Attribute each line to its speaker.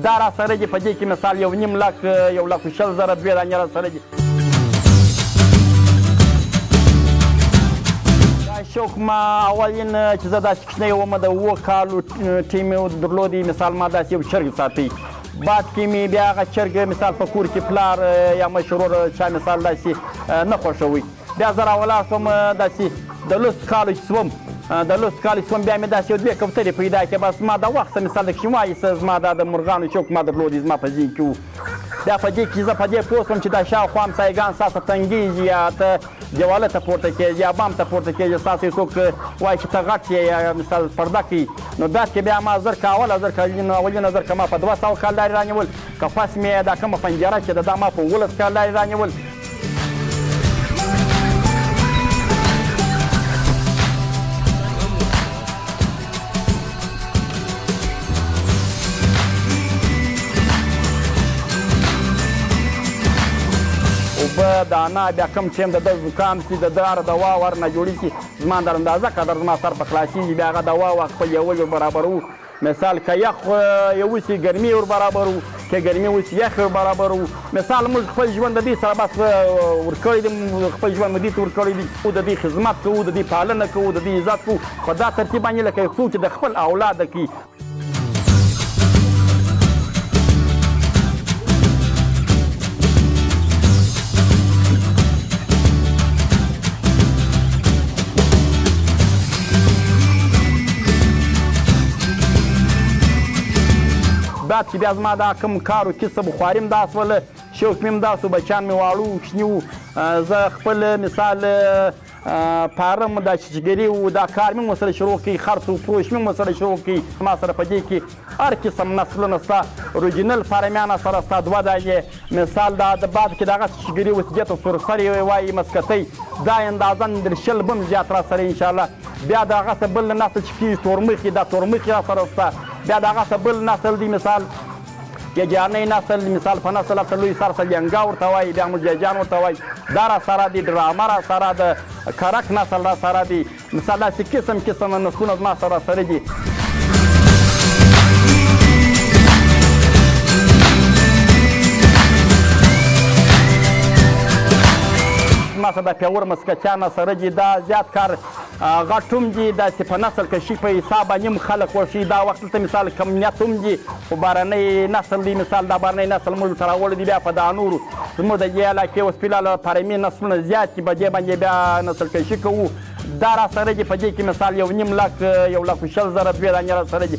Speaker 1: دا را سره دي په دې کې مثال 1.5 لک 1,20,000 دوې دانې را سره دي. شوق ما اولین چې زه داسې کوچنی وم د 7 کالو ټیم مې درلودی مثال ما داسې یو چرګ ساتي بعد کې مې بیا هغه چرګ مثال په کور کې پلار یا مشرور چا مثال داسې نه خوښوي بیا زه راولاړ شوم داسې د لوست کالو چې شوم بیا مې داسې یو 2 کوترې پیدا کړې بس ما د وخته مثال د کشمایي څه زما دا د مرغانو شوق ما درلودی زما په ذهن کې و بیا په دې کې زه په دې پوه شوم چې دا شاوخوا همسایګان ستاسو تنګېږي یا ته دیواله ته پورته کېږي یا بام ته پورته کېږي ستاسو څوک وایي چې ته غټ یې یا مثال پرده کوي نو بعد کې بیا ما زر که اولینه زر که ما په 200 کال لارې رانیول که فس مې دا کومه پنجره چې ده دا ما په 11 کال لارې رانیول. اوبه دانه بیا کوم ټیم د ده زکام شي د ده هره دوا ورنه جوړې شي زما د اندازه قدر زما سر په خلاصېږي بیا هغه دوا خپل یو ور برابرو مثال که یخ یوسي ګرمي ور برابرو که ګرمي وسي یخ ور برابرو مثال موږ خپل ژوند د دې سره بس ورکړی دی خپل ژوند دې ته ورکړی دی او د دې خدمت کوو د دې پالنه کوو د دې عزت کوو په دا ترتیب باندې لکه څوک چې د خپل اولاد کوي. بعد چې بیا زما دا کوم کار و کسب خواري م داسې وله شوق مې م داسې و بچیان مې واړه و کوچني وو زه خپل مثال پارم دا شیشګري و دا کار مې ورسره شروع کړي خرڅ و فروش مې ورسره شروع کړي ما سره په دې کې هر قسم نسلونه شته اوریجنل فارمیانه سره شته 2 دانې مثال دا د بعد کې دغه شیشګري وسیجت و سرسرې وایي مسکتۍ دا اندازه د 20 بم زیات را سره انشاءالله بیا دغه بل نسل چې کېږي تورمخي دا تورمخي را سره شته بیا دغه بل نسل دی مثال جیجانۍ نسل مثال په نسل افته لوی سر سلیانګا ورته وایي بیا موږ جیجان ورته وایي دا را سره دي ډرامه را سره د کرک نسل را سره دي مثال داسې قسم نسلونه زما سره سره دي. ما سره د پیاوړ مسکچیانه سره دي دا زیات کار غټ هم دي داسې په نسل کې شي په حساب باندې خلک ورشي دا وخت ته مثال کمیت هم دي خو بهرنی نسل دی مثال دا بهرنی نسل موږ ته راوړی دي بیا په دا نورو زموږ د دې علاقې اوس فلحال فارمي نسلونه زیات دي په دې باندې بیا نسل کشي کوو دا را سره دي په دې کې مثال 1.5 لک 1,20,000 دوې دانې را سره دي.